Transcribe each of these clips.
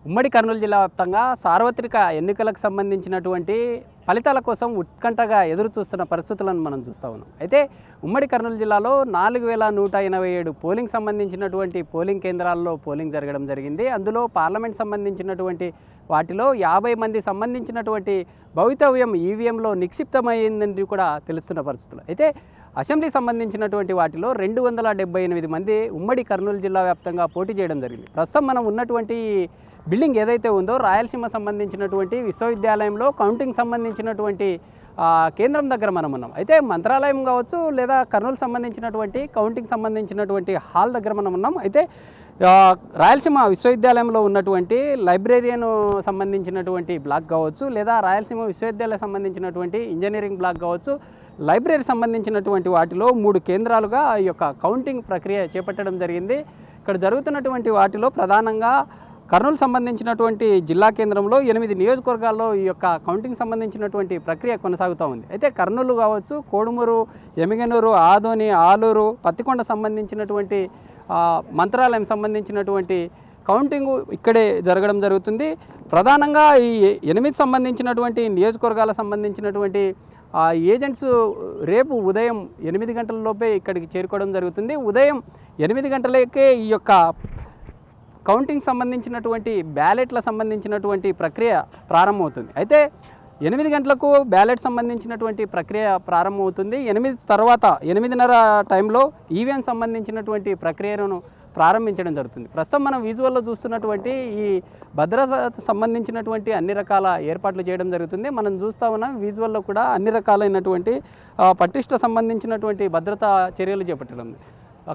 ఉమ్మడి కర్నూలు జిల్లా వ్యాప్తంగా సార్వత్రిక ఎన్నికలకు సంబంధించినటువంటి ఫలితాల కోసం ఉత్కంఠగా ఎదురు చూస్తున్న పరిస్థితులను మనం చూస్తూ ఉన్నాం. అయితే ఉమ్మడి కర్నూలు జిల్లాలో 4187 పోలింగ్ సంబంధించినటువంటి పోలింగ్ కేంద్రాల్లో పోలింగ్ జరగడం జరిగింది. అందులో పార్లమెంట్ సంబంధించినటువంటి వాటిలో 50 మంది సంబంధించినటువంటి భవితవ్యం ఈవీఎంలో నిక్షిప్తమైందని కూడా తెలుస్తున్న పరిస్థితులు. అయితే అసెంబ్లీ సంబంధించినటువంటి వాటిలో 278 మంది ఉమ్మడి కర్నూలు జిల్లా వ్యాప్తంగా పోటీ చేయడం జరిగింది. ప్రస్తుతం మనం ఉన్నటువంటి బిల్డింగ్ ఏదైతే ఉందో రాయలసీమ సంబంధించినటువంటి విశ్వవిద్యాలయంలో కౌంటింగ్ సంబంధించినటువంటి కేంద్రం దగ్గర మనం ఉన్నాం. అయితే మంత్రాలయం కావచ్చు లేదా కర్నూలు సంబంధించినటువంటి కౌంటింగ్ సంబంధించినటువంటి హాల్ దగ్గర మనం ఉన్నాం. అయితే రాయలసీమ విశ్వవిద్యాలయంలో ఉన్నటువంటి లైబ్రేరియన్ సంబంధించినటువంటి బ్లాక్ కావచ్చు లేదా రాయలసీమ విశ్వవిద్యాలయం సంబంధించినటువంటి ఇంజనీరింగ్ బ్లాక్ కావచ్చు, లైబ్రరీ సంబంధించినటువంటి వాటిలో 3 కేంద్రాలుగా ఈ యొక్క కౌంటింగ్ ప్రక్రియ చేపట్టడం జరిగింది. ఇక్కడ జరుగుతున్నటువంటి వాటిలో ప్రధానంగా కర్నూలు సంబంధించినటువంటి జిల్లా కేంద్రంలో 8 నియోజకవర్గాల్లో ఈ యొక్క కౌంటింగ్ సంబంధించినటువంటి ప్రక్రియ కొనసాగుతూ ఉంది. అయితే కర్నూలు కావచ్చు, కోడుమూరు, ఎమిగనూరు, ఆదోని, ఆలూరు, పత్తికొండ సంబంధించినటువంటి మంత్రాలయం సంబంధించినటువంటి కౌంటింగ్ ఇక్కడే జరగడం జరుగుతుంది. ప్రధానంగా ఈ 8 సంబంధించినటువంటి నియోజకవర్గాల సంబంధించినటువంటి ఏజెంట్స్ రేపు ఉదయం 8 గంటల లోపే ఇక్కడికి చేరుకోవడం జరుగుతుంది. ఉదయం 8 గంటలకే ఈ యొక్క కౌంటింగ్ సంబంధించినటువంటి బ్యాలెట్ల సంబంధించినటువంటి ప్రక్రియ ప్రారంభమవుతుంది. అయితే 8 గంటలకు బ్యాలెట్ సంబంధించినటువంటి ప్రక్రియ ప్రారంభమవుతుంది. 8 తర్వాత 8:30 టైంలో ఈవీఎం సంబంధించినటువంటి ప్రక్రియను ప్రారంభించడం జరుగుతుంది. ప్రస్తుతం మనం విజువల్లో చూస్తున్నటువంటి ఈ భద్రత సంబంధించినటువంటి అన్ని రకాల ఏర్పాట్లు చేయడం జరుగుతుంది. మనం చూస్తూ ఉన్నాం విజువల్లో కూడా అన్ని రకాలైనటువంటి పటిష్ట సంబంధించినటువంటి భద్రతా చర్యలు చేపట్టడం.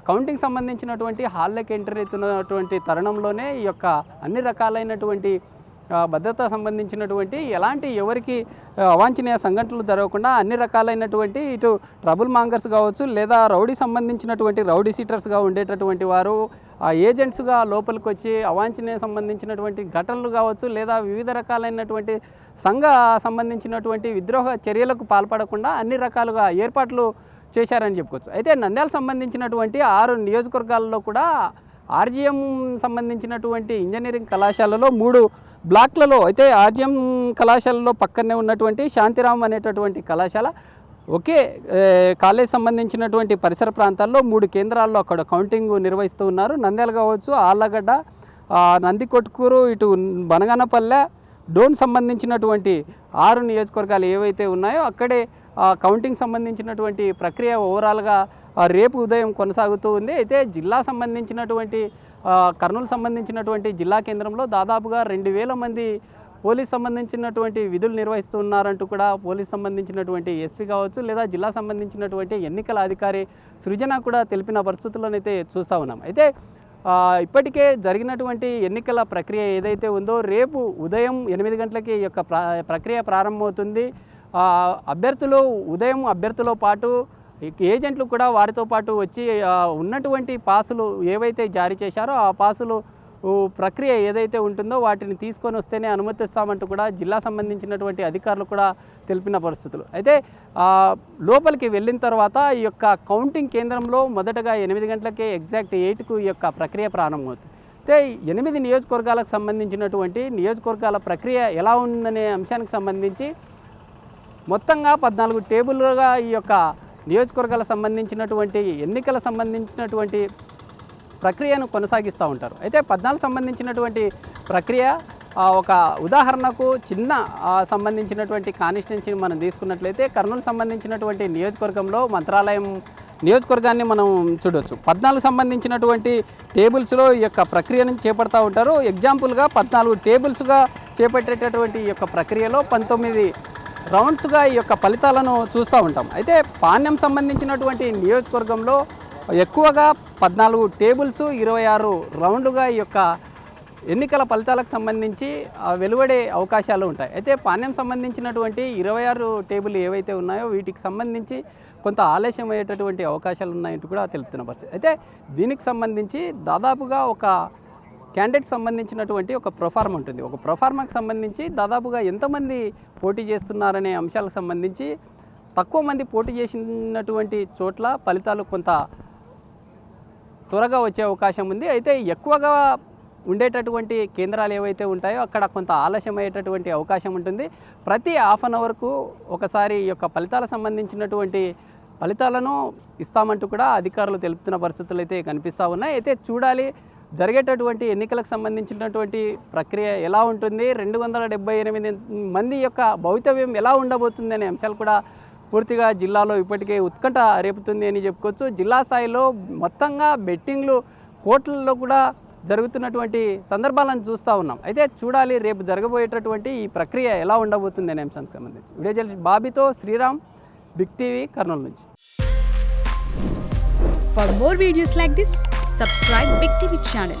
కౌంటింగ్ సంబంధించినటువంటి హాల్లోకి ఎంటర్ అవుతున్నటువంటి తరుణంలోనే ఈ యొక్క అన్ని రకాలైనటువంటి భద్రత సంబంధించినటువంటి ఎలాంటి ఎవరికి అవాంఛనీయ సంఘటనలు జరగకుండా అన్ని రకాలైనటువంటి ఇటు ట్రబుల్ మాంగర్స్ కావచ్చు లేదా రౌడీ సంబంధించినటువంటి రౌడీ సీటర్స్గా ఉండేటటువంటి వారు ఏజెంట్స్గా లోపలికి వచ్చి అవాంఛనీయ సంబంధించినటువంటి ఘటనలు కావచ్చు లేదా వివిధ రకాలైనటువంటి సంఘ సంబంధించినటువంటి విద్రోహ చర్యలకు పాల్పడకుండా అన్ని రకాలుగా ఏర్పాట్లు చేశారని చెప్పుకోవచ్చు. అయితే నంద్యాల సంబంధించినటువంటి 6 నియోజకవర్గాల్లో కూడా ఆర్జీఎం సంబంధించినటువంటి ఇంజనీరింగ్ కళాశాలలో 3 బ్లాక్లలో, అయితే ఆర్జీఎం కళాశాలలో పక్కనే ఉన్నటువంటి శాంతిరామ్ అనేటటువంటి కళాశాల ఒకే కాలేజ్ సంబంధించినటువంటి పరిసర ప్రాంతాల్లో 3 కేంద్రాల్లో అక్కడ కౌంటింగ్ నిర్వహిస్తూ ఉన్నారు. నంద్యాల కావచ్చు, ఆళ్ళగడ్డ, నందికొట్కూరు, ఇటు బనగానపల్లె, డోన్ సంబంధించినటువంటి 6 నియోజకవర్గాలు ఏవైతే ఉన్నాయో అక్కడే కౌంటింగ్ సంబంధించినటువంటి ప్రక్రియ ఓవరాల్గా రేపు ఉదయం కొనసాగుతూ ఉంది. అయితే జిల్లా సంబంధించినటువంటి కర్నూలు సంబంధించినటువంటి జిల్లా కేంద్రంలో దాదాపుగా 2000 మంది పోలీస్ సంబంధించినటువంటి విధులు నిర్వహిస్తున్నారంటూ కూడా పోలీస్ సంబంధించినటువంటి ఎస్పీ కావచ్చు లేదా జిల్లా సంబంధించినటువంటి ఎన్నికల అధికారి సృజన కూడా తెలిపిన పరిస్థితుల్లోనైతే చూస్తూ ఉన్నాం. అయితే ఇప్పటికే జరిగినటువంటి ఎన్నికల ప్రక్రియ ఏదైతే ఉందో రేపు ఉదయం 8 గంటలకి ఈ యొక్క ప్రక్రియ ప్రారంభమవుతుంది. అభ్యర్థులు ఉదయం అభ్యర్థులతో పాటు ఏజెంట్లు కూడా వారితో పాటు వచ్చి ఉన్నటువంటి పాసులు ఏవైతే జారీ చేశారో ఆ పాసులు ప్రక్రియ ఏదైతే ఉంటుందో వాటిని తీసుకొని వస్తేనే అనుమతిస్తామంటూ కూడా జిల్లా సంబంధించినటువంటి అధికారులు కూడా తెలిపిన పరిస్థితులు. అయితే లోపలికి వెళ్ళిన తర్వాత ఈ యొక్క కౌంటింగ్ కేంద్రంలో మొదటగా 8 గంటలకే ఎగ్జాక్ట్ 8కు ఈ యొక్క ప్రక్రియ ప్రారంభమవుతుంది. అయితే 8 నియోజకవర్గాలకు సంబంధించినటువంటి నియోజకవర్గాల ప్రక్రియ ఎలా ఉందనే అంశానికి సంబంధించి మొత్తంగా 14 టేబుల్గా ఈ యొక్క నియోజకవర్గాలకు సంబంధించినటువంటి ఎన్నికల సంబంధించినటువంటి ప్రక్రియను కొనసాగిస్తూ ఉంటారు. అయితే 14 సంబంధించినటువంటి ప్రక్రియ ఒక ఉదాహరణకు చిన్న సంబంధించినటువంటి కాన్స్టిట్యున్సీని మనం తీసుకున్నట్లయితే కర్నూలు సంబంధించినటువంటి నియోజకవర్గంలో మంత్రాలయం నియోజకవర్గాన్ని మనం చూడవచ్చు. 14 సంబంధించినటువంటి టేబుల్స్లో ఈ యొక్క ప్రక్రియను చేపడతా ఉంటారు. ఎగ్జాంపుల్గా 14 టేబుల్స్గా చేపట్టేటటువంటి ఈ యొక్క ప్రక్రియలో 19 రౌండ్స్గా ఈ యొక్క ఫలితాలను చూస్తూ ఉంటాం. అయితే పాణ్యం సంబంధించినటువంటి నియోజకవర్గంలో ఎక్కువగా 14 టేబుల్స్ 26 రౌండ్లుగా ఈ యొక్క ఎన్నికల ఫలితాలకు సంబంధించి వెలువడే అవకాశాలు ఉంటాయి. అయితే పాణ్యం సంబంధించినటువంటి 26 టేబుల్ ఏవైతే ఉన్నాయో వీటికి సంబంధించి కొంత ఆలస్యం అయ్యేటటువంటి అవకాశాలు ఉన్నాయంటూ కూడా తెలుపుతున్న పరిస్థితి. అయితే దీనికి సంబంధించి దాదాపుగా ఒక క్యాండిడేట్ సంబంధించినటువంటి ఒక ప్రొఫార్మ్ ఉంటుంది. ఒక ప్రొఫార్మాకి సంబంధించి దాదాపుగా ఎంతమంది పోటీ చేస్తున్నారనే అంశాలకు సంబంధించి తక్కువ మంది పోటీ చేసినటువంటి చోట్ల ఫలితాలు కొంత త్వరగా వచ్చే అవకాశం ఉంది. అయితే ఎక్కువగా ఉండేటటువంటి కేంద్రాలు ఏవైతే ఉంటాయో అక్కడ కొంత ఆలస్యం అయ్యేటటువంటి అవకాశం ఉంటుంది. ప్రతి హాఫ్ అన్ అవర్కు ఒకసారి ఈ యొక్క ఫలితాలకు సంబంధించినటువంటి ఫలితాలను ఇస్తామంటూ కూడా అధికారులు తెలుపుతున్న పరిస్థితులు అయితే కనిపిస్తూ ఉన్నాయి. అయితే చూడాలి జరిగేటటువంటి ఎన్నికలకు సంబంధించినటువంటి ప్రక్రియ ఎలా ఉంటుంది, 278 మంది యొక్క భవితవ్యం ఎలా ఉండబోతుంది అనే అంశాలు కూడా పూర్తిగా జిల్లాలో ఇప్పటికే ఉత్కంఠ రేపుతుంది అని చెప్పుకోవచ్చు. జిల్లా స్థాయిలో మొత్తంగా బెట్టింగ్లు కోట్లలో కూడా జరుగుతున్నటువంటి సందర్భాలను చూస్తూ ఉన్నాం. అయితే చూడాలి రేపు జరగబోయేటటువంటి ఈ ప్రక్రియ ఎలా ఉండబోతుంది అనే అంశానికి సంబంధించి. వీడియో జర్నలిస్ట్ బాబీతో శ్రీరామ్, బిగ్ టీవీ, కర్నూలు నుంచి. For more videos like this, subscribe Big TV channel.